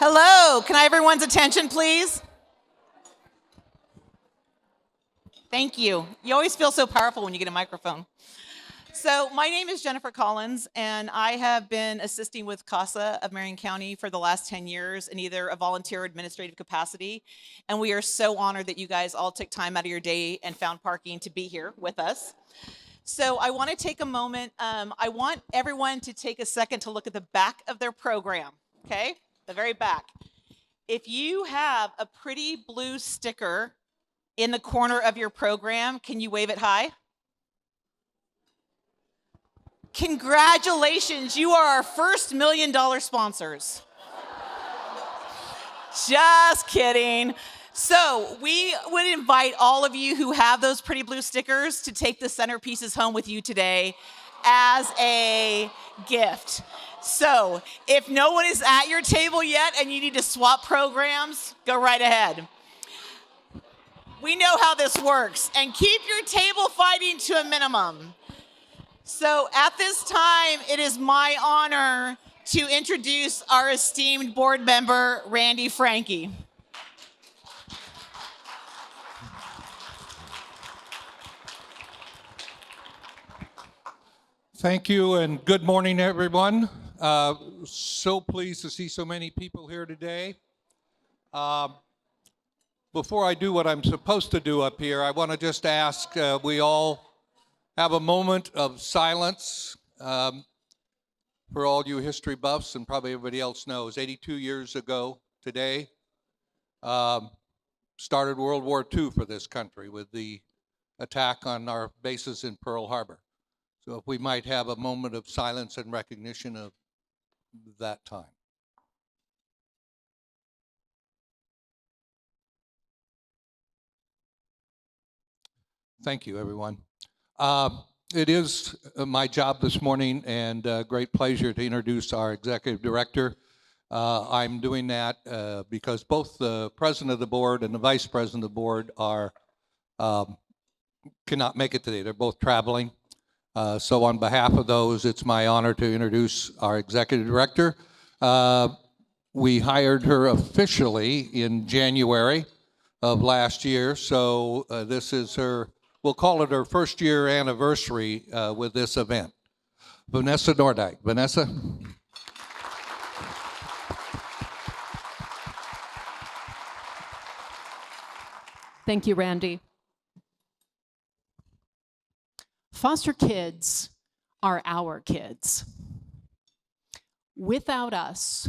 Hello, can I have everyone's attention, please? Thank you. You always feel so powerful when you get a microphone. So my name is Jennifer Collins, and I have been assisting with CASA of Marion County for the last 10 years in either a volunteer or administrative capacity. And we are so honored that you guys all took time out of your day and found parking to be here with us. So I want to take a moment. I want everyone to take a second to look at the back of their program, okay? The very back. If you have a pretty blue sticker in the corner of your program, can you wave it high? Congratulations, you are our first $1 million sponsors. Just kidding. So we would invite all of you who have those pretty blue stickers to take the centerpieces home with you today as a gift. So if no one is at your table yet and you need to swap programs, go right ahead. We know how this works, and keep your table fighting to a minimum. So at this time, it is my honor to introduce our esteemed board member, Randy Franke. Thank you, and good morning, everyone. So pleased to see so many people here today. Before I do what I'm supposed to do up here, I want to just ask we all have a moment of silence for all you history buffs, and probably everybody else knows. 82 years ago today, started World War II for this country with the attack on our bases in Pearl Harbor. So if we might have a moment of silence and recognition of that time. Thank you, everyone. It is my job this morning and a great pleasure to introduce our executive director. I'm doing that because both the president of the board and the vice president of the board are cannot make it today. They're both traveling. So on behalf of those, it's my honor to introduce our executive director. We hired her officially in January of last year, so this is her, we'll call it her first year anniversary with this event. Vanessa Nordyke. Vanessa? Thank you, Randy. Foster kids are our kids. Without us,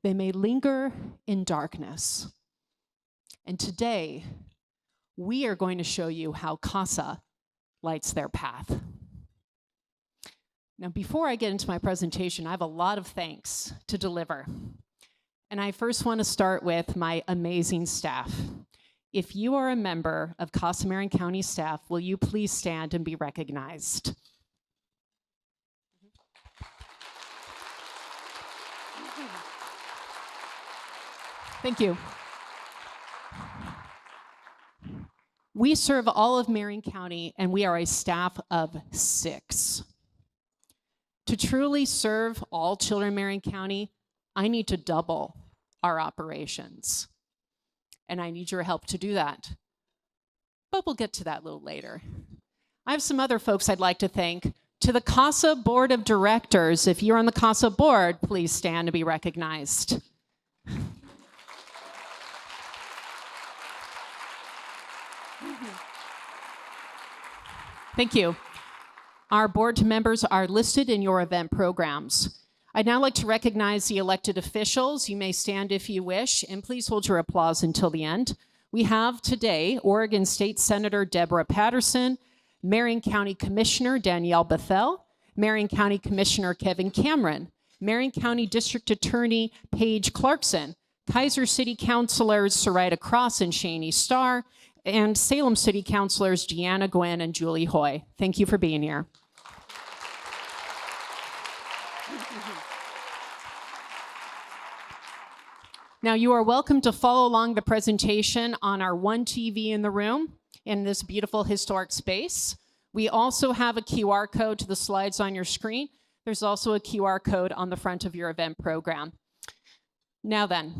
they may linger in darkness. And today, we are going to show you how CASA lights their path. Now, before I get into my presentation, I have a lot of thanks to deliver. And I first want to start with my amazing staff. If you are a member of CASA Marion County staff, will you please stand and be recognized? Thank you. We serve all of Marion County, and we are a staff of 6. To truly serve all children in Marion County, I need to double our operations. And I need your help to do that. But we'll get to that a little later. I have some other folks I'd like to thank. To the CASA Board of Directors, if you're on the CASA board, please stand to be recognized. Thank you. Our board members are listed in your event programs. I'd now like to recognize the elected officials. You may stand if you wish, and please hold your applause until the end. We have today Oregon State Senator Deborah Patterson, Marion County Commissioner Danielle Bethel, Marion County Commissioner Kevin Cameron, Marion County District Attorney Paige Clarkson, Kaiser City Councilors Sarita Cross and Shaney Starr, and Salem City Councilors Deanna Gwynn and Julie Hoy. Thank you for being here. Now, you are welcome to follow along the presentation on our one TV in the room in this beautiful historic space. We also have a QR code to the slides on your screen. There's also a QR code on the front of your event program. Now then,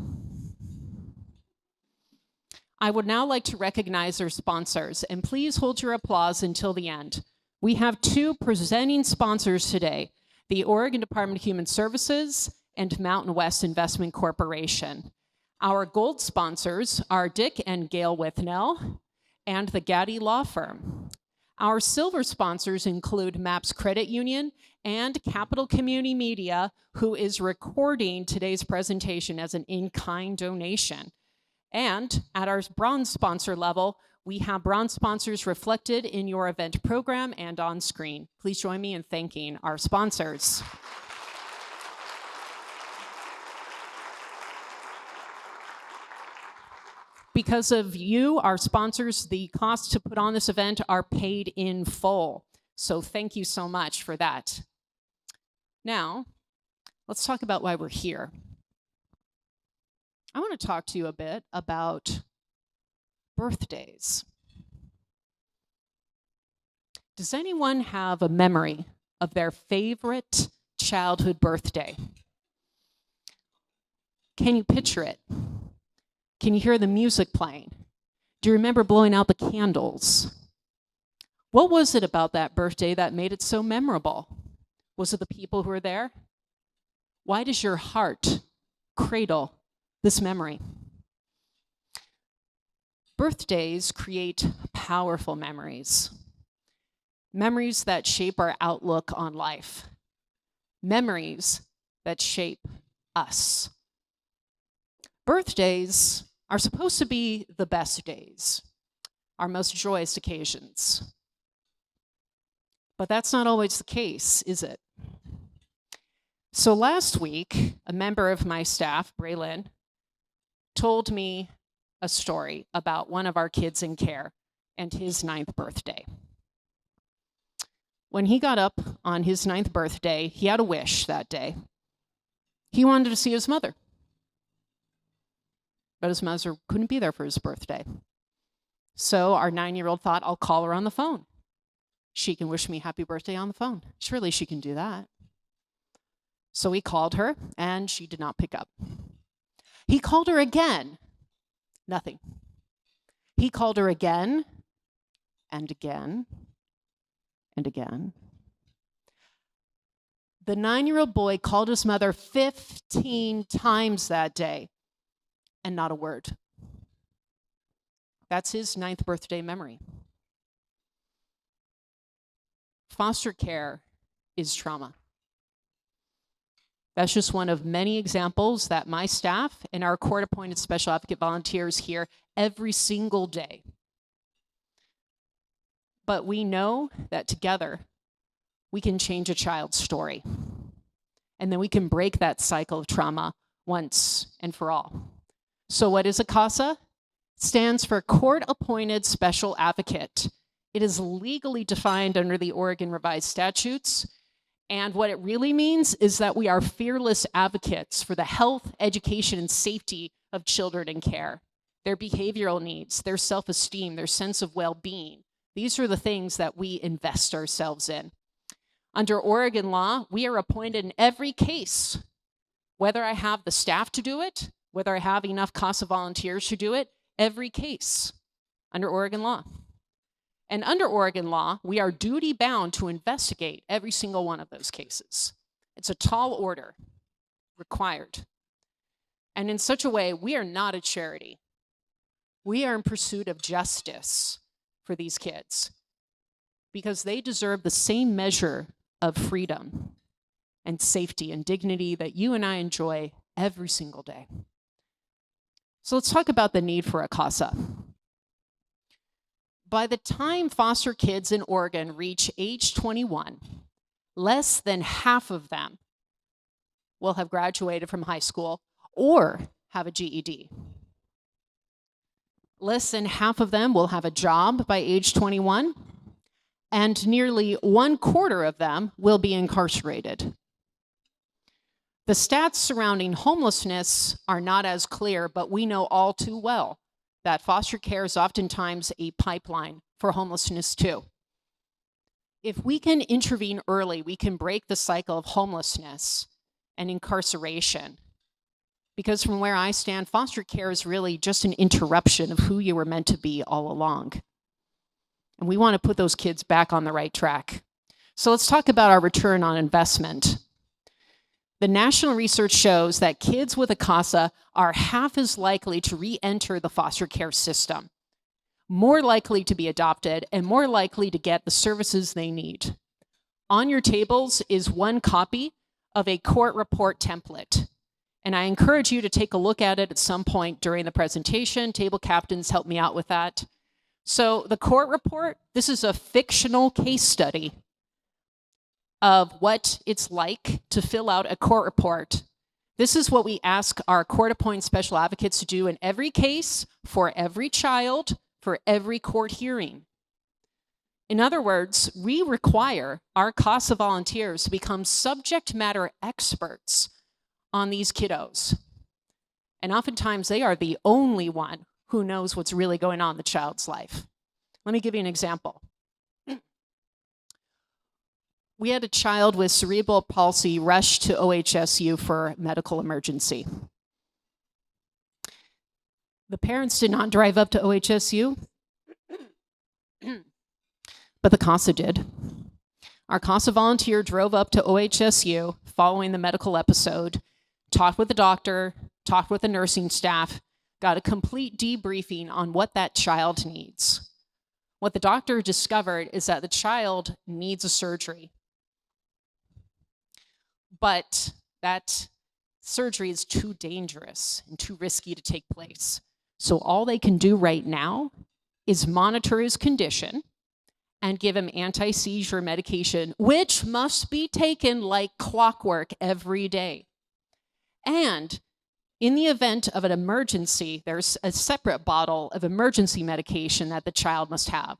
I would now like to recognize our sponsors, and please hold your applause until the end. We have two presenting sponsors today, the Oregon Department of Human Services and Mountain West Investment Corporation. Our gold sponsors are Dick and Gail Withnell and the Gaddy Law Firm. Our silver sponsors include MAPS Credit Union and Capital Community Media, who is recording today's presentation as an in-kind donation. And at our bronze sponsor level, we have bronze sponsors reflected in your event program and on screen. Please join me in thanking our sponsors. Because of you, our sponsors, the costs to put on this event are paid in full. So thank you so much for that. Now, let's talk about why we're here. I want to talk to you a bit about birthdays. Does anyone have a memory of their favorite childhood birthday? Can you picture it? Can you hear the music playing? Do you remember blowing out the candles? What was it about that birthday that made it so memorable? Was it the people who were there? Why does your heart cradle this memory? Birthdays create powerful memories. Memories that shape our outlook on life. Memories that shape us. Birthdays are supposed to be the best days, our most joyous occasions. But that's not always the case, is it? So last week, a member of my staff, Braylon, told me a story about one of our kids in care and his 9th birthday. When he got up on his 9th birthday, he had a wish that day. He wanted to see his mother. But his mother couldn't be there for his birthday. So our 9-year-old thought, I'll call her on the phone. She can wish me happy birthday on the phone. Surely she can do that. So he called her, and she did not pick up. He called her again. Nothing. He called her again, and again, and again. The 9-year-old boy called his mother 15 times that day. And not a word. That's his 9th birthday memory. Foster care is trauma. That's just one of many examples that my staff and our court-appointed special advocate volunteers hear every single day. But we know that together we can change a child's story. And then we can break that cycle of trauma once and for all. So what is a CASA? It stands for Court-Appointed Special Advocate. It is legally defined under the Oregon Revised Statutes. And what it really means is that we are fearless advocates for the health, education, and safety of children in care. Their behavioral needs, their self-esteem, their sense of well-being. These are the things that we invest ourselves in. Under Oregon law, we are appointed in every case, whether I have the staff to do it, whether I have enough CASA volunteers to do it, every case under Oregon law. And under Oregon law, we are duty bound to investigate every single one of those cases. It's a tall order, required. And in such a way, we are not a charity. We are in pursuit of justice for these kids because they deserve the same measure of freedom and safety and dignity that you and I enjoy every single day. So let's talk about the need for a CASA. By the time foster kids in Oregon reach age 21, less than half of them will have graduated from high school or have a GED. Less than half of them will have a job by age 21, and nearly 1/4 of them will be incarcerated. The stats surrounding homelessness are not as clear, but we know all too well that foster care is oftentimes a pipeline for homelessness too. If we can intervene early, we can break the cycle of homelessness and incarceration. Because from where I stand, foster care is really just an interruption of who you were meant to be all along. And we want to put those kids back on the right track. So let's talk about our return on investment. The national research shows that kids with a CASA are half as likely to re-enter the foster care system, more likely to be adopted, and more likely to get the services they need. On your tables is one copy of a court report template. And I encourage you to take a look at it at some point during the presentation. Table captains help me out with that. So the court report, this is a fictional case study of what it's like to fill out a court report. This is what we ask our court-appointed special advocates to do in every case, for every child, for every court hearing. In other words, we require our CASA volunteers to become subject matter experts on these kiddos. And oftentimes they are the only one who knows what's really going on in the child's life. Let me give you an example. We had a child with cerebral palsy rush to OHSU for medical emergency. The parents did not drive up to OHSU, but the CASA did. Our CASA volunteer drove up to OHSU following the medical episode, talked with the doctor, talked with the nursing staff, got a complete debriefing on what that child needs. What the doctor discovered is that the child needs a surgery, but that surgery is too dangerous and too risky to take place. So all they can do right now is monitor his condition and give him anti-seizure medication, which must be taken like clockwork every day. And in the event of an emergency, there's a separate bottle of emergency medication that the child must have.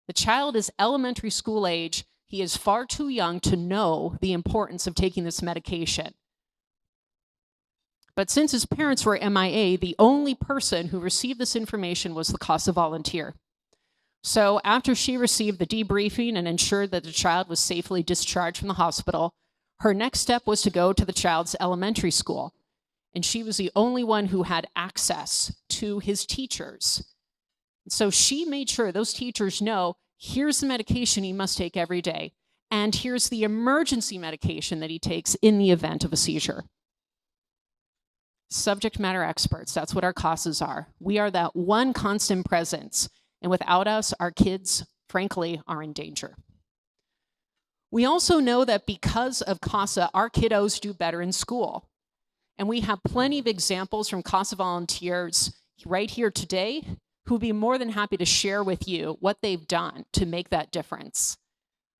The child is elementary school age. He is far too young to know the importance of taking this medication. But since his parents were MIA, the only person who received this information was the CASA volunteer. So after she received the debriefing and ensured that the child was safely discharged from the hospital, her next step was to go to the child's elementary school. And she was the only one who had access to his teachers. So she made sure those teachers know, here's the medication he must take every day, and here's the emergency medication that he takes in the event of a seizure. Subject matter experts, that's what our CASAs are. We are that one constant presence, and without us, our kids, frankly, are in danger. We also know that because of CASA, our kiddos do better in school. And we have plenty of examples from CASA volunteers right here today who would be more than happy to share with you what they've done to make that difference.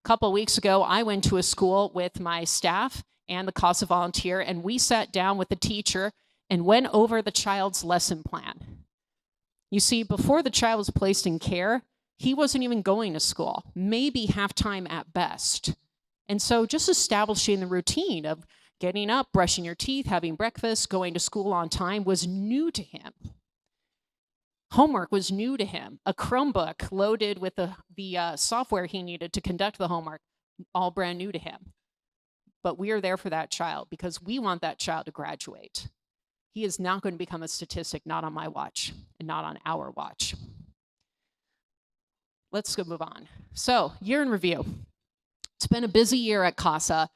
A couple of weeks ago, I went to a school with my staff and the CASA volunteer, and we sat down with the teacher and went over the child's lesson plan. You see, before the child was placed in care, he wasn't even going to school, maybe half-time at best. And so just establishing the routine of getting up, brushing your teeth, having breakfast, going to school on time was new to him. Homework was new to him. A Chromebook loaded with the software he needed to conduct the homework, all brand new to him. But we are there for that child because we want that child to graduate. He is not going to become a statistic, not on my watch and not on our watch. Let's go move on. So, year in review. It's been a busy year at CASA.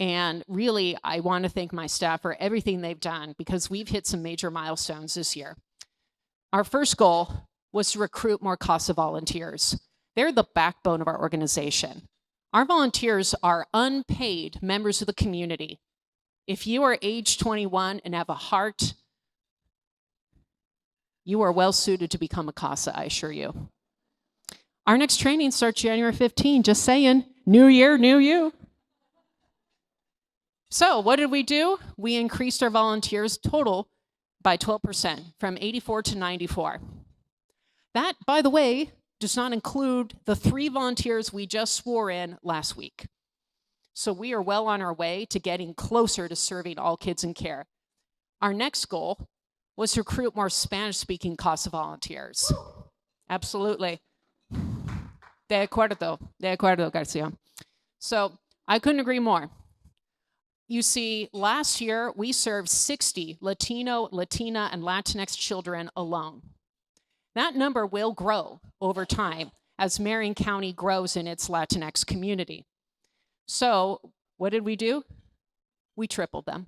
And really, I want to thank my staff for everything they've done because we've hit some major milestones this year. Our first goal was to recruit more CASA volunteers. They're the backbone of our organization. Our volunteers are unpaid members of the community. If you are age 21 and have a heart, you are well suited to become a CASA, I assure you. Our next training starts January 15, just saying. New year, new you. So what did we do? We increased our volunteers total by 12%, from 84 to 94. That, by the way, does not include the 3 volunteers we just swore in last week. So we are well on our way to getting closer to serving all kids in care. Our next goal was to recruit more Spanish-speaking CASA volunteers. Absolutely. De acuerdo, Garcia. So I couldn't agree more. You see, last year we served 60 Latino, Latina, and Latinx children alone. That number will grow over time as Marion County grows in its Latinx community. So what did we do? We tripled them.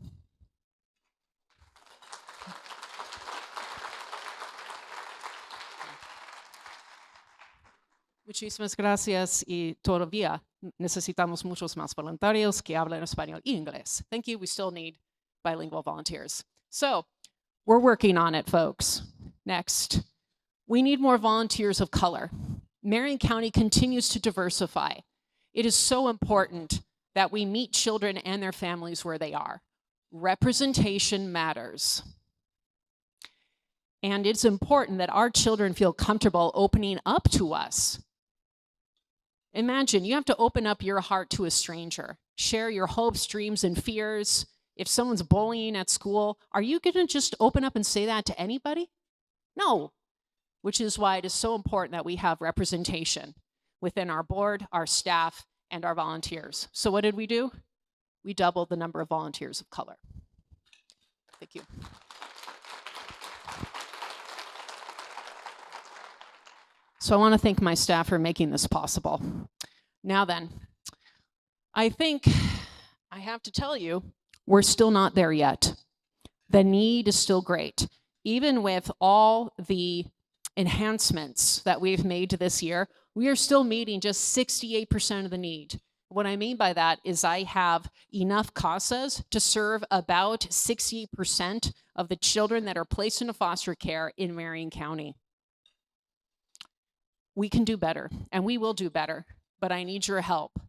Muchísimas gracias y todavía necesitamos muchos más voluntarios que hablen español y inglés. Thank you. We still need bilingual volunteers. So we're working on it, folks. Next, we need more volunteers of color. Marion County continues to diversify. It is so important that we meet children and their families where they are. Representation matters. And it's important that our children feel comfortable opening up to us. Imagine you have to open up your heart to a stranger, share your hopes, dreams, and fears. If someone's bullying at school, are you going to just open up and say that to anybody? No, which is why it is so important that we have representation within our board, our staff, and our volunteers. So what did we do? We doubled the number of volunteers of color. Thank you. So I want to thank my staff for making this possible. Now then, I think I have to tell you, we're still not there yet. The need is still great. Even with all the enhancements that we've made this year, we are still meeting just 68% of the need. What I mean by that is I have enough CASAs to serve about 60% of the children that are placed into foster care in Marion County. We can do better, and we will do better, but I need your help.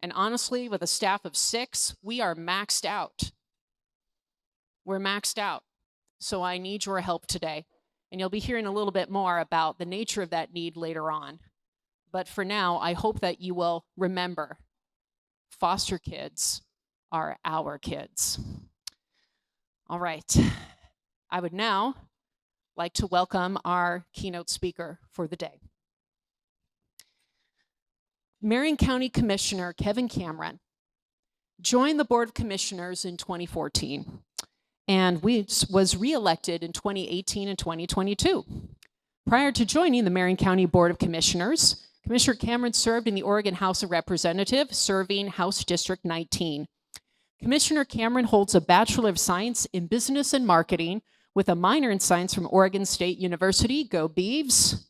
And honestly, with a staff of 6, we are maxed out. We're maxed out. So I need your help today. And you'll be hearing a little bit more about the nature of that need later on. But for now, I hope that you will remember foster kids are our kids. All right. I would now like to welcome our keynote speaker for the day. Marion County Commissioner Kevin Cameron joined the Board of Commissioners in 2014 and was reelected in 2018 and 2022. Prior to joining the Marion County Board of Commissioners, Commissioner Cameron served in the Oregon House of Representatives, serving House District 19. Commissioner Cameron holds a Bachelor of Science in Business and Marketing with a minor in science from Oregon State University, go Beavs.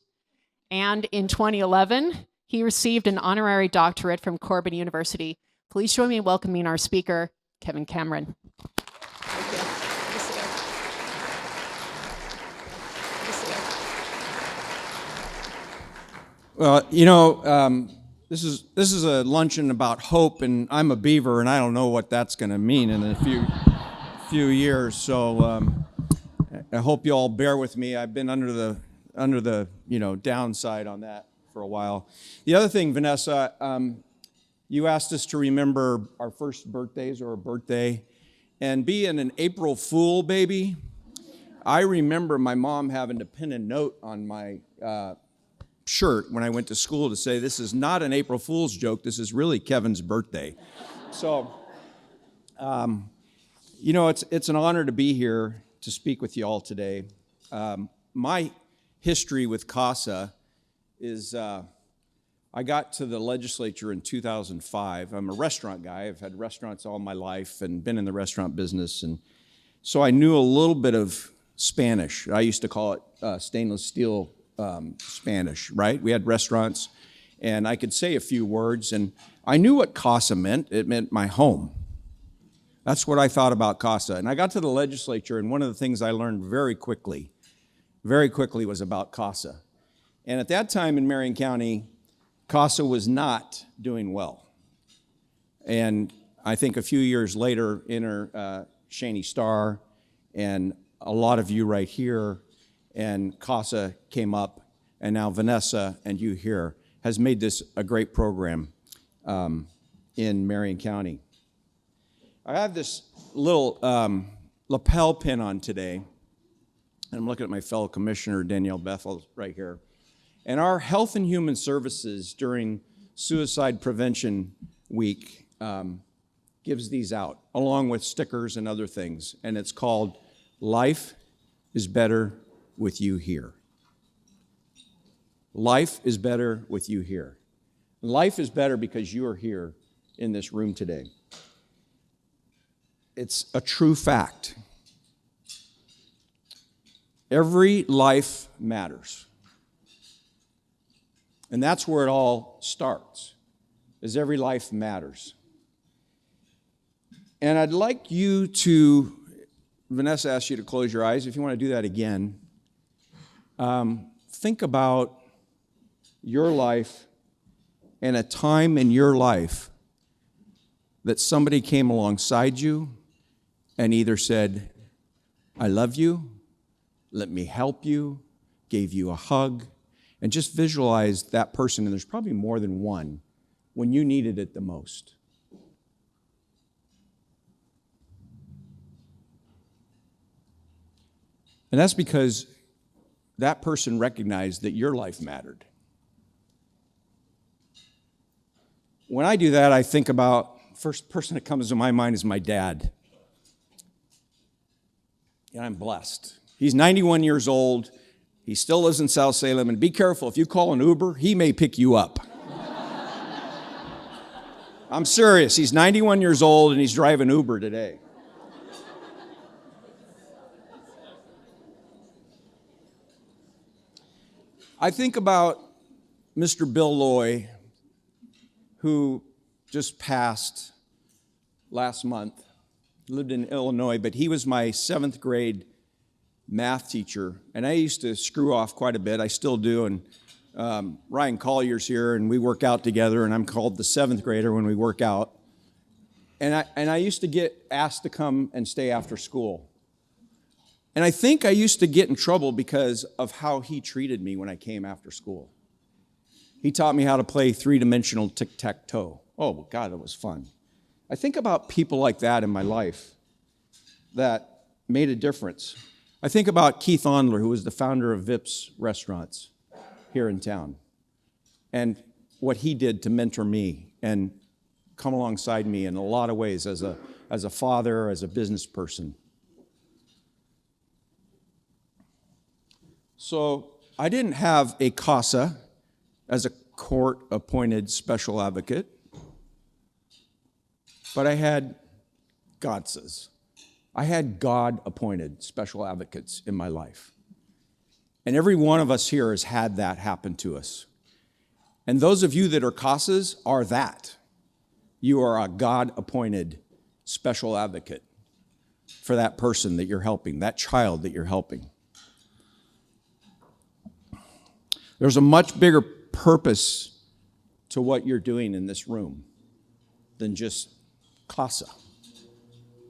And in 2011, he received an honorary doctorate from Corbin University. Please join me in welcoming our speaker, Kevin Cameron. Well, you know, this is a luncheon about hope, and I'm a beaver, and I don't know what that's going to mean in a few years. So I hope you all bear with me. I've been under the downside on that for a while. The other thing, Vanessa, you asked us to remember our first birthdays or a birthday, and being an April Fool baby, I remember my mom having to pin a note on my shirt when I went to school to say, this is not an April Fool's joke, this is really Kevin's birthday. So, it's an honor to be here to speak with you all today. My history with CASA is I got to the legislature in 2005. I'm a restaurant guy. I've had restaurants all my life and been in the restaurant business. And so I knew a little bit of Spanish. I used to call it stainless steel Spanish, right? We had restaurants, and I could say a few words, and I knew what CASA meant. It meant my home. That's what I thought about CASA. And I got to the legislature, and one of the things I learned very quickly was about CASA. And at that time in Marion County, CASA was not doing well. And I think a few years later, enter Shani Starr and a lot of you right here, and CASA came up, and now Vanessa and you here has made this a great program in Marion County. I have this little lapel pin on today, and I'm looking at my fellow commissioner, Danielle Bethel, right here. And our Health and Human Services during Suicide Prevention Week gives these out, along with stickers and other things, and it's called Life is Better with You Here. Life is better with you here. Life is better because you are here in this room today. It's a true fact. Every life matters. And that's where it all starts, is every life matters. And I'd like you to, Vanessa asked you to close your eyes. If you want to do that again, think about your life and a time in your life that somebody came alongside you and either said, I love you, let me help you, gave you a hug, and just visualize that person, and there's probably more than one, when you needed it the most. And that's because that person recognized that your life mattered. When I do that, I think about, first person that comes to my mind is my dad. And I'm blessed. He's 91 years old. He still lives in South Salem. And be careful, if you call an Uber, he may pick you up. I'm serious. He's 91 years old and he's driving Uber today. I think about Mr. Bill Loy, who just passed last month. He lived in Illinois, but he was my 7th grade math teacher, and I used to screw off quite a bit. I still do, and Ryan Collier's here, and we work out together, and I'm called the 7th grader when we work out. And I used to get asked to come and stay after school. And I think I used to get in trouble because of how he treated me when I came after school. He taught me how to play 3-dimensional tic-tac-toe. Oh, God, it was fun. I think about people like that in my life that made a difference. I think about Keith Ondler, who was the founder of Vips Restaurants here in town, and what he did to mentor me and come alongside me in a lot of ways as a father, as a business person. So I didn't have a CASA as a court-appointed special advocate, but I had GODSAs. I had God-appointed special advocates in my life. And every one of us here has had that happen to us. And those of you that are CASAs are that. You are a God-appointed special advocate for that person that you're helping, that child that you're helping. There's a much bigger purpose to what you're doing in this room than just CASA.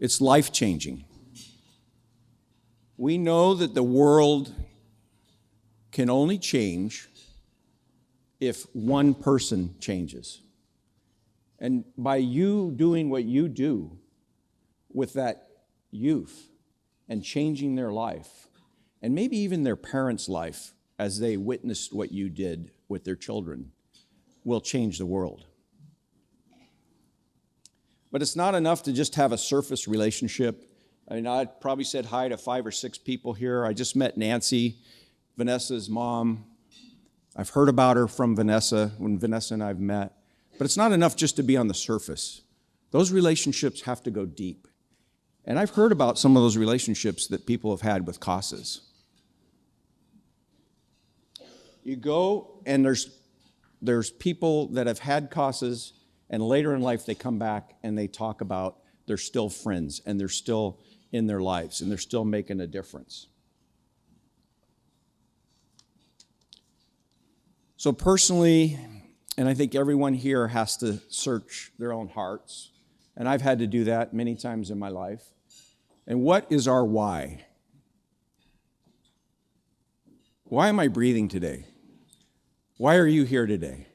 It's life-changing. We know that the world can only change if one person changes. And by you doing what you do with that youth and changing their life, and maybe even their parents' life as they witnessed what you did with their children, will change the world. But it's not enough to just have a surface relationship. I mean, I probably said hi to 5 or 6 people here. I just met Nancy, Vanessa's mom. I've heard about her from Vanessa when Vanessa and I have met. But it's not enough just to be on the surface. Those relationships have to go deep. And I've heard about some of those relationships that people have had with CASAs. You go and there's people that have had CASAs, and later in life they come back and they talk about they're still friends and they're still in their lives and they're still making a difference. So personally, and I think everyone here has to search their own hearts, and I've had to do that many times in my life. And what is our why? Why am I breathing today? Why are you here today?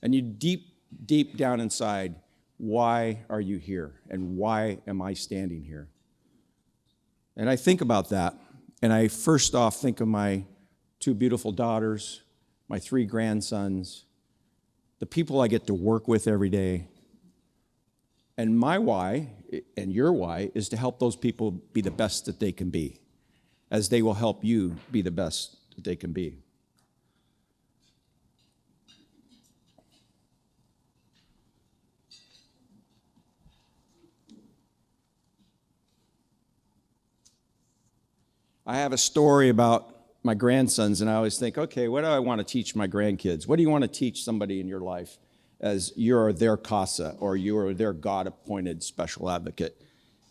And you deep down inside, why are you here? And why am I standing here? And I think about that, and I first off think of my 2 beautiful daughters, my 3 grandsons, the people I get to work with every day. And my why, and your why, is to help those people be the best that they can be, as they will help you be the best that they can be. I have a story about my grandsons, and I always think, okay, what do I want to teach my grandkids? What do you want to teach somebody in your life as you're their CASA or you're their God-appointed special advocate?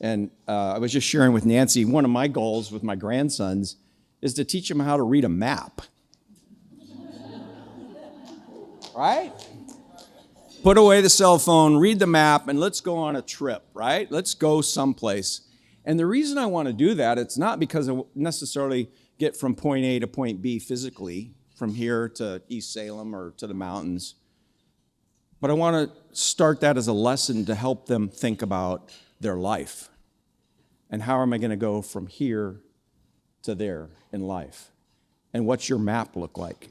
And I was just sharing with Nancy, one of my goals with my grandsons is to teach them how to read a map. Right? Put away the cell phone, read the map, and let's go on a trip, right? Let's go someplace. And the reason I want to do that, it's not because I necessarily get from point A to point B physically, from here to East Salem or to the mountains, but I want to start that as a lesson to help them think about their life. And how am I going to go from here to there in life? And what's your map look like?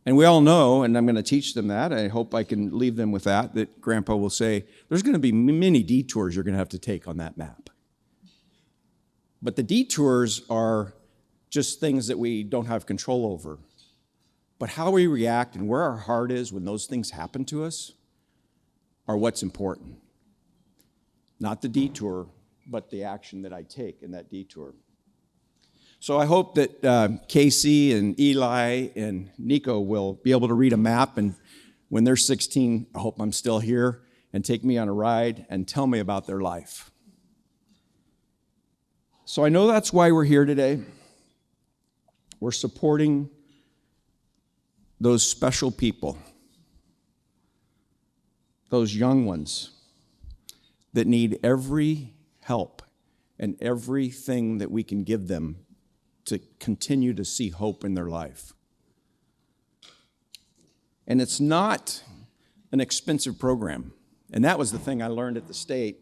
And we all know, and I'm going to teach them that, I hope I can leave them with that Grandpa will say, there's going to be many detours you're going to have to take on that map. But the detours are just things that we don't have control over. But how we react and where our heart is when those things happen to us are what's important. Not the detour, but the action that I take in that detour. So I hope that Casey and Eli and Nico will be able to read a map, and when they're 16, I hope I'm still here, and take me on a ride and tell me about their life. So I know that's why we're here today. We're supporting those special people, those young ones that need every help and everything that we can give them to continue to see hope in their life. And it's not an expensive program. And that was the thing I learned at the state.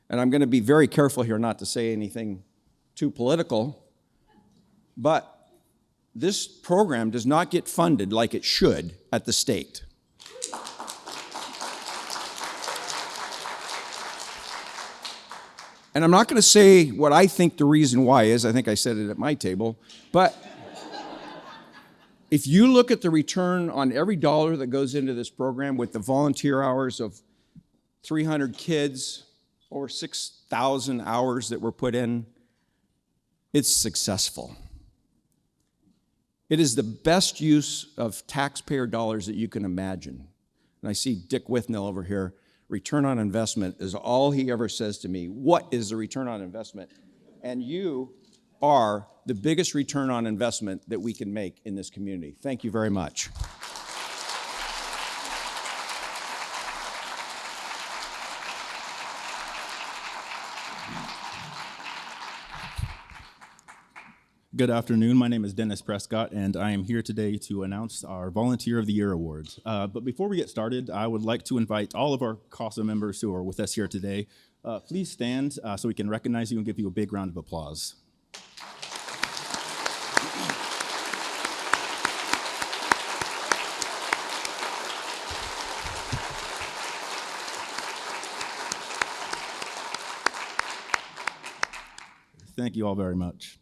And I'm going to be very careful here not to say anything too political, but this program does not get funded like it should at the state. And I'm not going to say what I think the reason why is. I think I said it at my table. But if you look at the return on every dollar that goes into this program with the volunteer hours of 300 kids, over 6,000 hours that were put in, it's successful. It is the best use of taxpayer dollars that you can imagine. And I see Dick Withnell over here. Return on investment is all he ever says to me. What is the return on investment? And you are the biggest return on investment that we can make in this community. Thank you very much. Good afternoon. My name is Dennis Prescott, and I am here today to announce our Volunteer of the Year Awards. But before we get started, I would like to invite all of our CASA members who are with us here today. Please stand so we can recognize you and give you a big round of applause. Thank you all very much.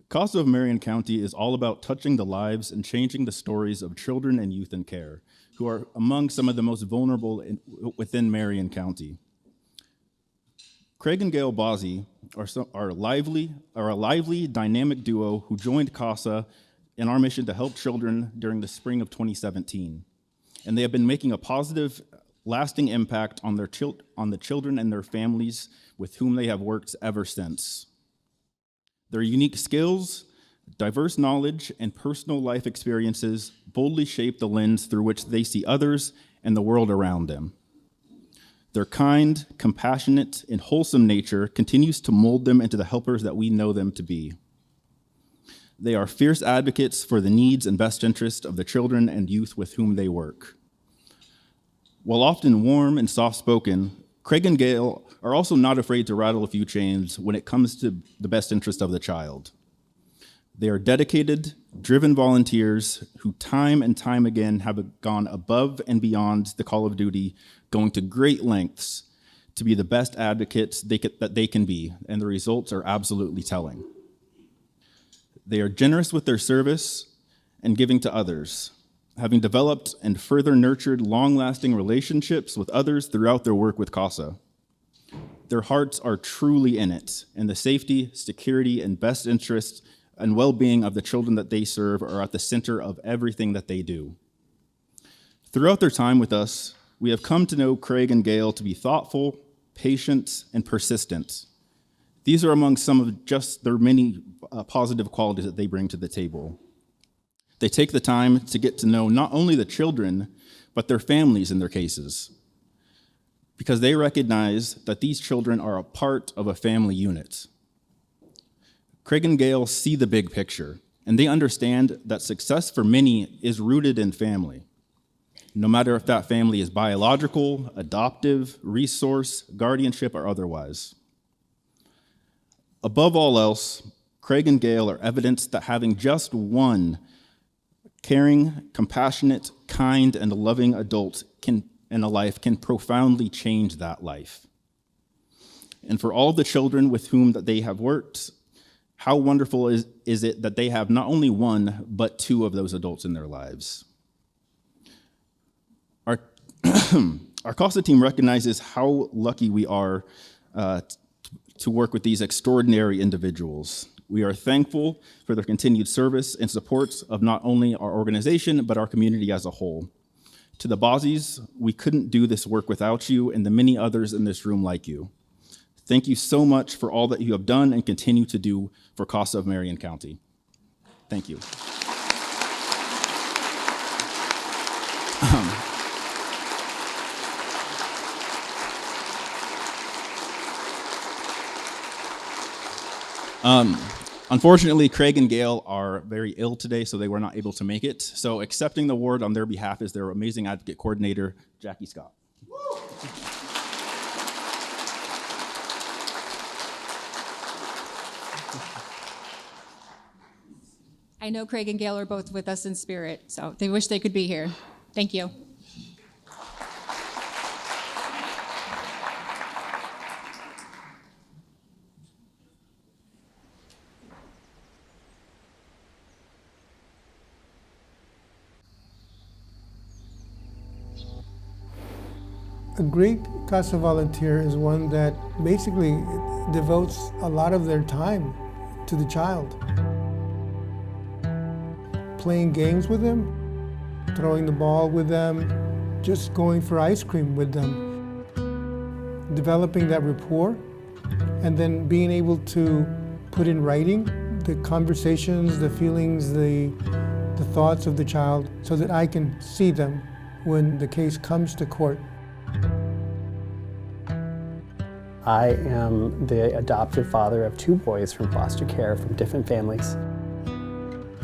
CASA of Marion County is all about touching the lives and changing the stories of children and youth in care, who are among some of the most vulnerable within Marion County. Craig and Gail Bozzi are a lively, dynamic duo who joined CASA in our mission to help children during the spring of 2017. And they have been making a positive, lasting impact on the children and their families with whom they have worked ever since. Their unique skills, diverse knowledge, and personal life experiences boldly shape the lens through which they see others and the world around them. Their kind, compassionate, and wholesome nature continues to mold them into the helpers that we know them to be. They are fierce advocates for the needs and best interest of the children and youth with whom they work. While often warm and soft-spoken, Craig and Gail are also not afraid to rattle a few chains when it comes to the best interest of the child. They are dedicated, driven volunteers who time and time again have gone above and beyond the call of duty, going to great lengths to be the best advocates that they can be, and the results are absolutely telling. They are generous with their service and giving to others, having developed and further nurtured long-lasting relationships with others throughout their work with CASA. Their hearts are truly in it, and the safety, security, and best interests and well-being of the children that they serve are at the center of everything that they do. Throughout their time with us, we have come to know Craig and Gail to be thoughtful, patient, and persistent. These are among some of just their many positive qualities that they bring to the table. They take the time to get to know not only the children, but their families in their cases, because they recognize that these children are a part of a family unit. Craig and Gail see the big picture, and they understand that success for many is rooted in family, no matter if that family is biological, adoptive, resource, guardianship, or otherwise. Above all else, Craig and Gail are evidence that having just one caring, compassionate, kind, and loving adult in a life can profoundly change that life. And for all the children with whom that they have worked, how wonderful is it that they have not only one, but two of those adults in their lives. Our CASA team recognizes how lucky we are to work with these extraordinary individuals. We are thankful for their continued service and support of not only our organization, but our community as a whole. To the Bozzies, we couldn't do this work without you and the many others in this room like you. Thank you so much for all that you have done and continue to do for CASA of Marion County. Thank you. Unfortunately, Craig and Gail are very ill today, so they were not able to make it. So accepting the award on their behalf is their amazing advocate coordinator, Jackie Scott. I know Craig and Gail are both with us in spirit, so they wish they could be here. Thank you. A great CASA volunteer is one that basically devotes a lot of their time to the child. Playing games with them, throwing the ball with them, just going for ice cream with them. Developing that rapport, and then being able to put in writing the conversations, the feelings, the thoughts of the child so that I can see them when the case comes to court. I am the adoptive father of two boys from foster care from different families.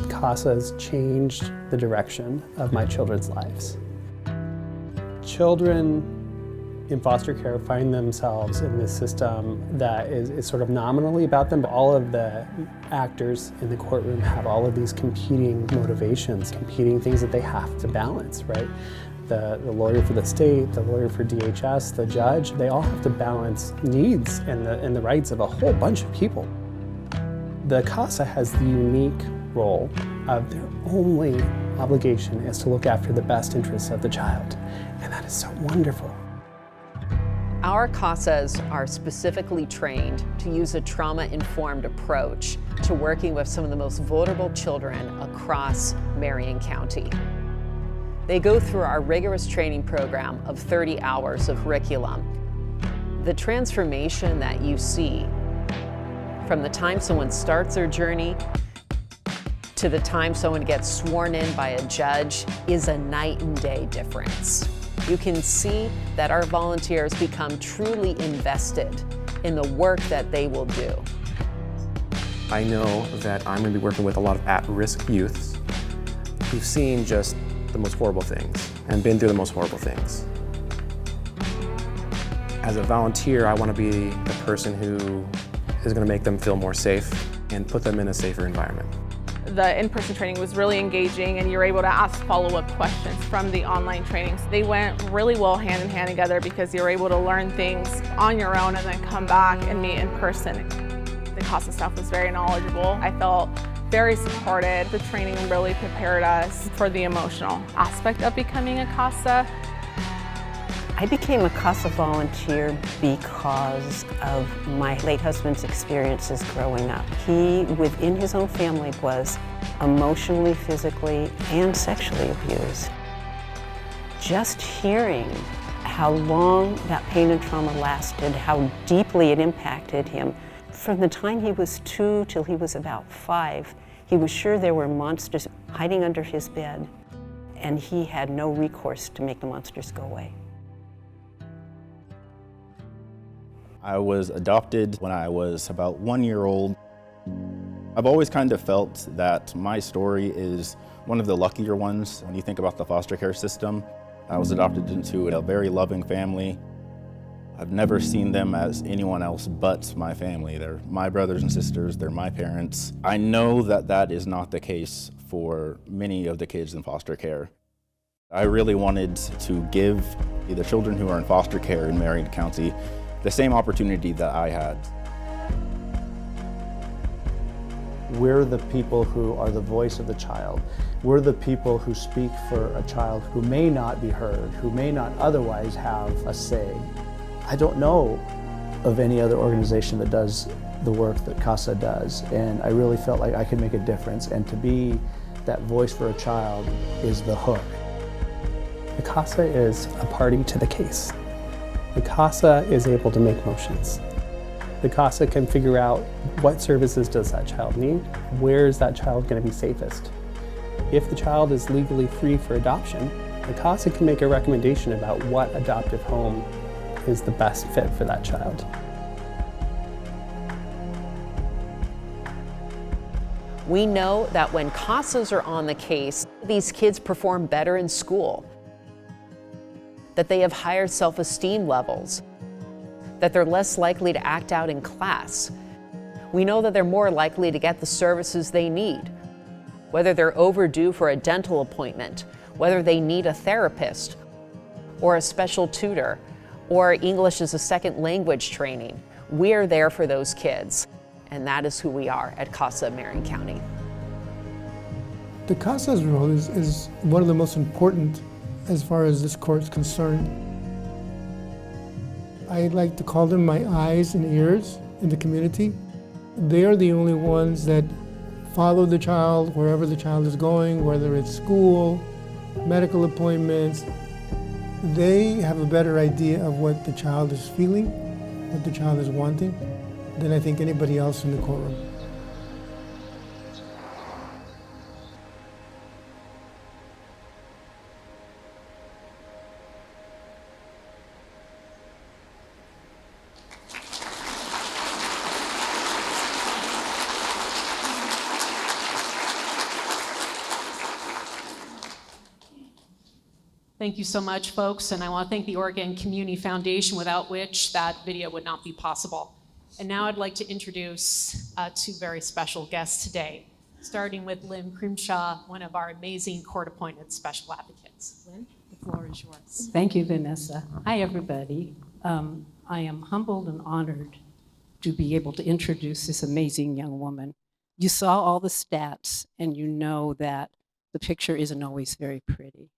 CASA has changed the direction of my children's lives. Children in foster care find themselves in this system that is sort of nominally about them, but all of the actors in the courtroom have all of these competing motivations, competing things that they have to balance, right? The lawyer for the state, the lawyer for DHS, the judge, they all have to balance needs and the rights of a whole bunch of people. The CASA has the unique role of their only obligation is to look after the best interests of the child, and that is so wonderful. Our CASAs are specifically trained to use a trauma-informed approach to working with some of the most vulnerable children across Marion County. They go through our rigorous training program of 30 hours of curriculum. The transformation that you see from the time someone starts their journey to the time someone gets sworn in by a judge is a night and day difference. You can see that our volunteers become truly invested in the work that they will do. I know that I'm going to be working with a lot of at-risk youths who've seen just the most horrible things and been through the most horrible things. As a volunteer, I want to be the person who is going to make them feel more safe and put them in a safer environment. The in-person training was really engaging, and you were able to ask follow-up questions from the online trainings. They went really well hand in hand together because you were able to learn things on your own and then come back and meet in person. The CASA staff was very knowledgeable. I felt very supported. The training really prepared us for the emotional aspect of becoming a CASA. I became a CASA volunteer because of my late husband's experiences growing up. He, within his own family, was emotionally, physically, and sexually abused. Just hearing how long that pain and trauma lasted, how deeply it impacted him. From the time he was 2 till he was about 5, he was sure there were monsters hiding under his bed, and he had no recourse to make the monsters go away. I was adopted when I was about 1 year old. I've always kind of felt that my story is one of the luckier ones when you think about the foster care system. I was adopted into a very loving family. I've never seen them as anyone else but my family. They're my brothers and sisters, they're my parents. I know that that is not the case for many of the kids in foster care. I really wanted to give the children who are in foster care in Marion County the same opportunity that I had. We're the people who are the voice of the child. We're the people who speak for a child who may not be heard, who may not otherwise have a say. I don't know of any other organization that does the work that CASA does, and I really felt like I could make a difference, and to be that voice for a child is the hook. The CASA is a party to the case. The CASA is able to make motions. The CASA can figure out what services does that child need, where is that child going to be safest. If the child is legally free for adoption, the CASA can make a recommendation about what adoptive home is the best fit for that child. We know that when CASAs are on the case, these kids perform better in school, that they have higher self-esteem levels, that they're less likely to act out in class. We know that they're more likely to get the services they need, whether they're overdue for a dental appointment, whether they need a therapist or a special tutor, or English as a second language training. We're there for those kids, and that is who we are at CASA Marion County. The CASA's role is one of the most important as far as this court's concerned. I like to call them my eyes and ears in the community. They are the only ones that follow the child wherever the child is going, whether it's school, medical appointments. They have a better idea of what the child is feeling, what the child is wanting, than I think anybody else in the courtroom. Thank you so much, folks, and I want to thank the Oregon Community Foundation, without which that video would not be possible. And now I'd like to introduce 2 very special guests today, starting with Lynn Crimshaw, one of our amazing court-appointed special advocates. Lynn, the floor is yours. Thank you, Vanessa. Hi, everybody. I am humbled and honored to be able to introduce this amazing young woman. You saw all the stats, and you know that the picture isn't always very pretty.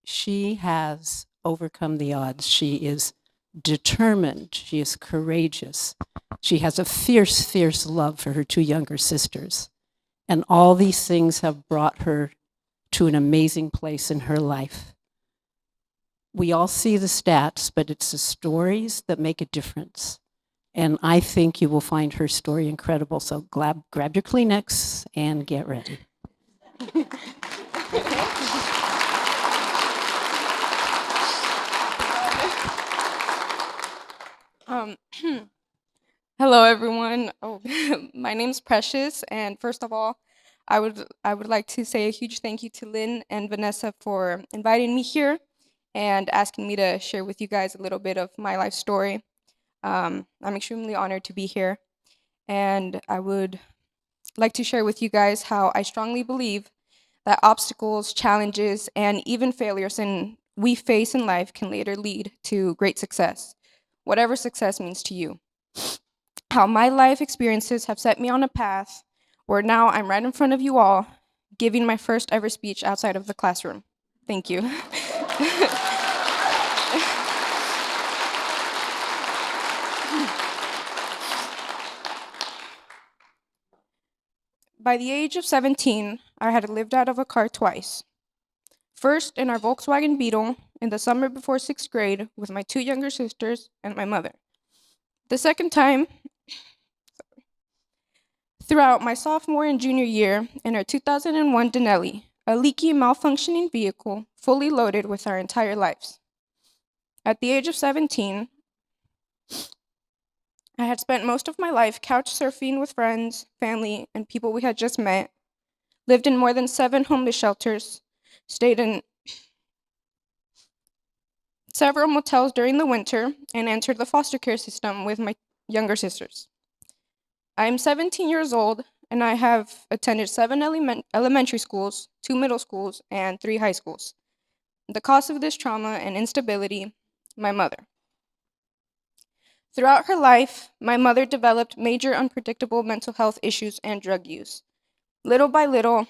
She has overcome the odds. She is determined. She is courageous. She has a fierce, fierce love for her 2 younger sisters. And all these things have brought her to an amazing place in her life. We all see the stats, but it's the stories that make a difference. And I think you will find her story incredible. So grab your Kleenex and get ready. Hello, everyone. My name's Precious, and first of all, I would like to say a huge thank you to Lynn and Vanessa for inviting me here and asking me to share with you guys a little bit of my life story. I'm extremely honored to be here, and I would like to share with you guys how I strongly believe that obstacles, challenges, and even failures we face in life can later lead to great success, whatever success means to you. How my life experiences have set me on a path where now I'm right in front of you all, giving my first ever speech outside of the classroom. Thank you. By the age of 17, I had lived out of a car twice. First, in our Volkswagen Beetle in the summer before 6th grade with my 2 younger sisters and my mother. The second time, throughout my sophomore and junior year in our 2001 Denali, a leaky, malfunctioning vehicle fully loaded with our entire lives. At the age of 17, I had spent most of my life couch surfing with friends, family, and people we had just met, lived in more than 7 homeless shelters, stayed in several motels during the winter, and entered the foster care system with my younger sisters. I am 17 years old, and I have attended 7 elementary schools, 2 middle schools, and 3 high schools. The cause of this trauma and instability, my mother. Throughout her life, my mother developed major unpredictable mental health issues and drug use. Little by little,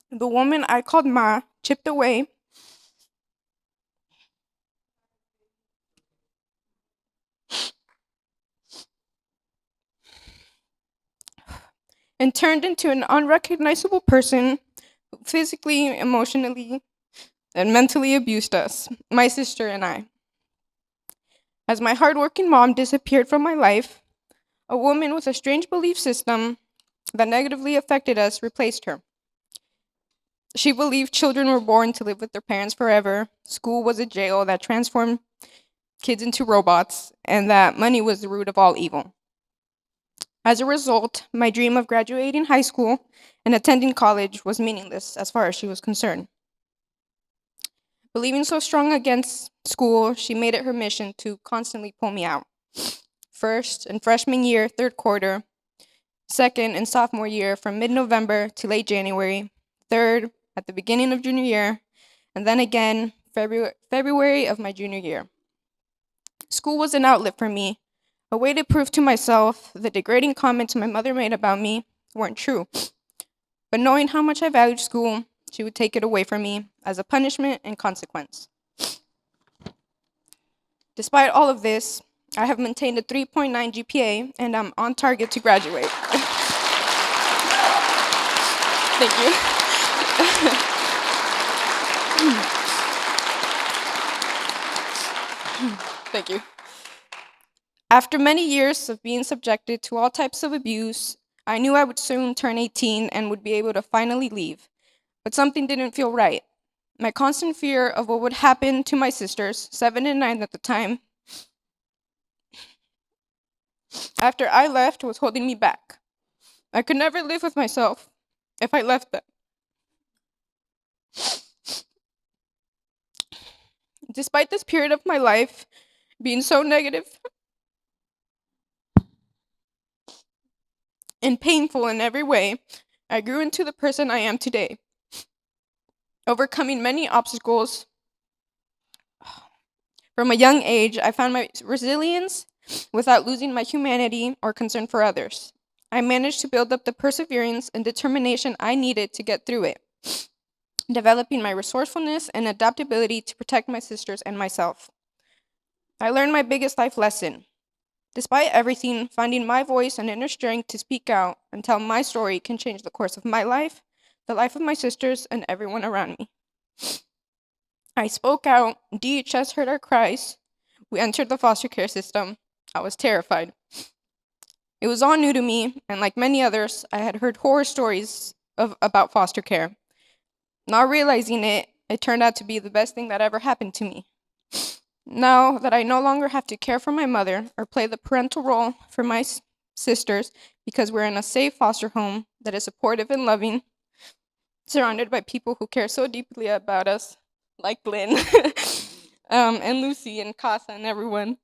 the woman I called Ma chipped away and turned into an unrecognizable person who physically, emotionally, and mentally abused us, my sister and I. As my hardworking mom disappeared from my life, a woman with a strange belief system that negatively affected us replaced her. She believed children were born to live with their parents forever, school was a jail that transformed kids into robots, and that money was the root of all evil. As a result, my dream of graduating high school and attending college was meaningless as far as she was concerned. Believing so strong against school, she made it her mission to constantly pull me out. First, in freshman year, 3rd quarter. Second, in sophomore year, from mid-November to late January. Third, at the beginning of junior year. And then again, February of my junior year. School was an outlet for me, a way to prove to myself the degrading comments my mother made about me weren't true. But knowing how much I valued school, she would take it away from me as a punishment and consequence. Despite all of this, I have maintained a 3.9 GPA, and I'm on target to graduate. Thank you. Thank you. After many years of being subjected to all types of abuse, I knew I would soon turn 18 and would be able to finally leave. But something didn't feel right. My constant fear of what would happen to my sisters, 7 and 9 at the time, after I left, was holding me back. I could never live with myself if I left them. Despite this period of my life being so negative and painful in every way, I grew into the person I am today. Overcoming many obstacles, from a young age, I found my resilience without losing my humanity or concern for others. I managed to build up the perseverance and determination I needed to get through it, developing my resourcefulness and adaptability to protect my sisters and myself. I learned my biggest life lesson. Despite everything, finding my voice and inner strength to speak out and tell my story can change the course of my life, the life of my sisters, and everyone around me. I spoke out, DHS heard our cries. We entered the foster care system. I was terrified. It was all new to me, and like many others, I had heard horror stories about foster care. Not realizing it, it turned out to be the best thing that ever happened to me. Now that I no longer have to care for my mother or play the parental role for my sisters because we're in a safe foster home that is supportive and loving, surrounded by people who care so deeply about us, like Lynn and Lucy and CASA and everyone,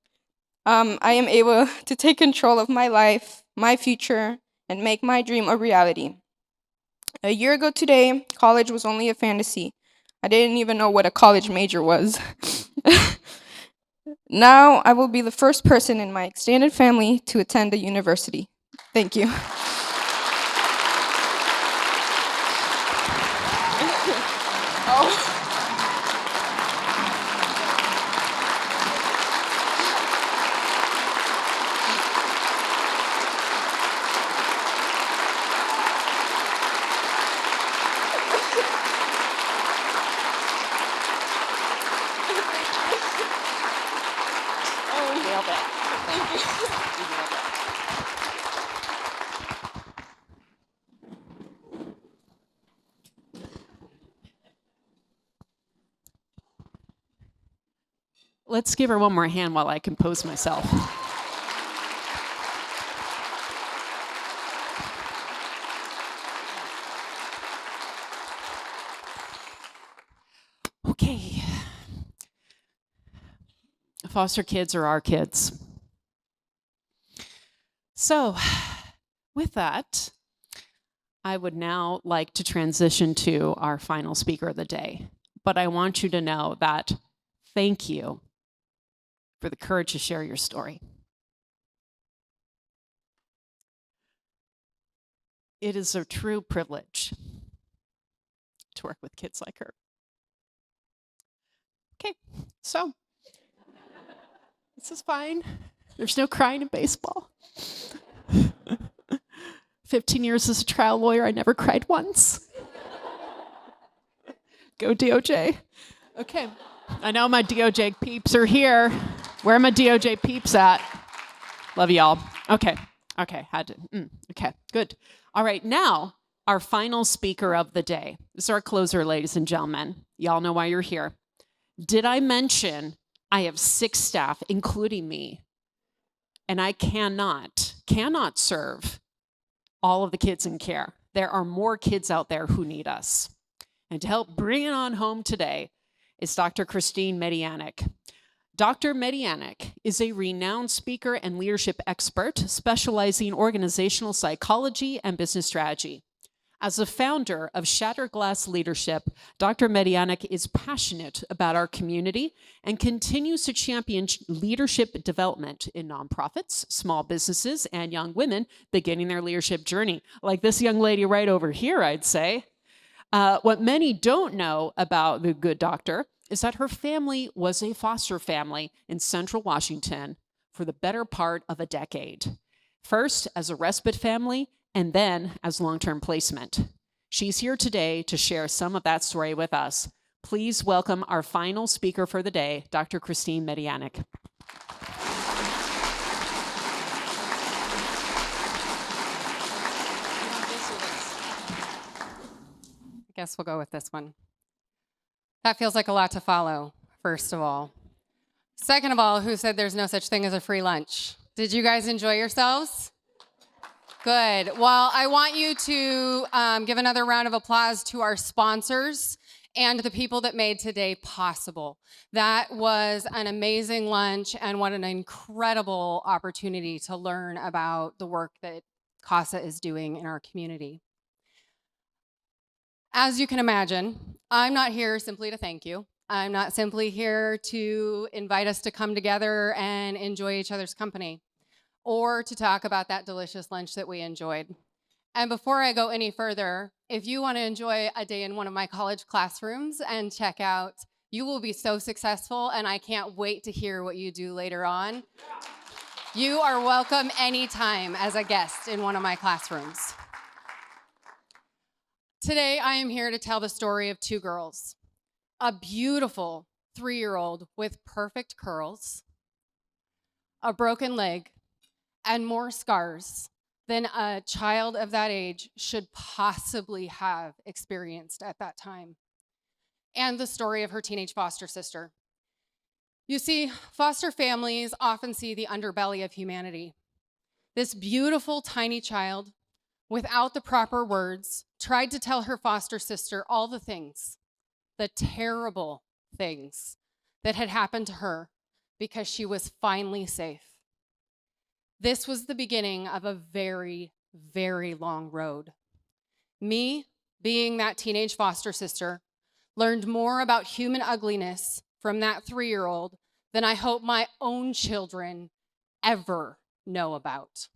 I am able to take control of my life, my future, and make my dream a reality. A year ago today, college was only a fantasy. I didn't even know what a college major was. Now I will be the first person in my extended family to attend a university. Thank you. Let's give her one more hand while I compose myself. Okay. Foster kids are our kids. So, with that, I would now like to transition to our final speaker of the day. But I want you to know that thank you for the courage to share your story. It is a true privilege to work with kids like her. Okay, so this is fine. There's no crying in baseball. 15 years as a trial lawyer, I never cried once. Go DOJ. Okay, I know my DOJ peeps are here. Where are my DOJ peeps at? Love y'all. Okay, had to, okay, good. All right, now, our final speaker of the day. This is our closer, ladies and gentlemen. Y'all know why you're here. Did I mention I have 6 staff, including me, and I cannot serve all of the kids in care. There are more kids out there who need us. And to help bring it on home today is Dr. Christine Medianic. Dr. Medianic is a renowned speaker and leadership expert specializing in organizational psychology and business strategy. As a founder of Shattered Glass Leadership, Dr. Medianic is passionate about our community and continues to champion leadership development in nonprofits, small businesses, and young women beginning their leadership journey. Like this young lady right over here, I'd say. What many don't know about the good doctor is that her family was a foster family in Central Washington for the better part of a decade. First as a respite family, and then as long-term placement. She's here today to share some of that story with us. Please welcome our final speaker for the day, Dr. Christine Medianic. I guess we'll go with this one. That feels like a lot to follow, first of all. Second of all, who said there's no such thing as a free lunch? Did you guys enjoy yourselves? Good. Well, I want you to give another round of applause to our sponsors and the people that made today possible. That was an amazing lunch, and what an incredible opportunity to learn about the work that CASA is doing in our community. As you can imagine, I'm not here simply to thank you. I'm not simply here to invite us to come together and enjoy each other's company, or to talk about that delicious lunch that we enjoyed. And before I go any further, if you want to enjoy a day in one of my college classrooms and check out, you will be so successful, and I can't wait to hear what you do later on. You are welcome anytime as a guest in one of my classrooms. Today, I am here to tell the story of 2 girls, a beautiful 3-year-old with perfect curls, a broken leg, and more scars than a child of that age should possibly have experienced at that time, and the story of her teenage foster sister. You see, foster families often see the underbelly of humanity. This beautiful tiny child, without the proper words, tried to tell her foster sister all the things, the terrible things that had happened to her because she was finally safe. This was the beginning of a very, very long road. Me, being that teenage foster sister, learned more about human ugliness from that 3-year-old than I hope my own children ever know about.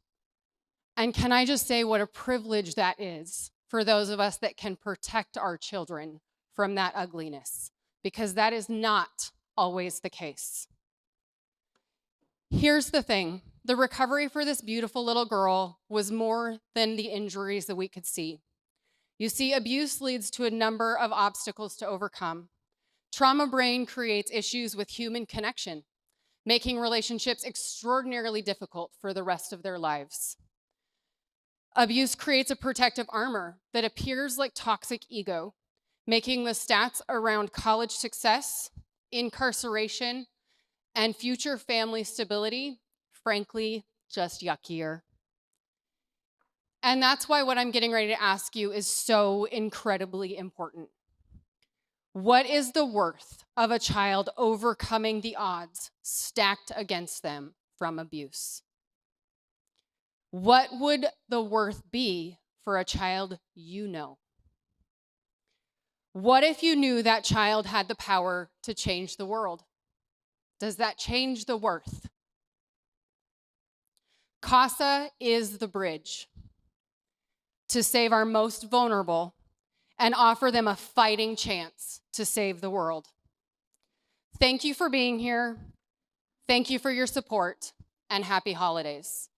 And can I just say what a privilege that is for those of us that can protect our children from that ugliness, because that is not always the case. Here's the thing. The recovery for this beautiful little girl was more than the injuries that we could see. You see, abuse leads to a number of obstacles to overcome. Trauma brain creates issues with human connection, making relationships extraordinarily difficult for the rest of their lives. Abuse creates a protective armor that appears like toxic ego, making the stats around college success, incarceration, and future family stability, frankly, just yuckier. And that's why what I'm getting ready to ask you is so incredibly important. What is the worth of a child overcoming the odds stacked against them from abuse? What would the worth be for a child you know? What if you knew that child had the power to change the world? Does that change the worth? CASA is the bridge to save our most vulnerable and offer them a fighting chance to save the world. Thank you for being here. Thank you for your support, and happy holidays.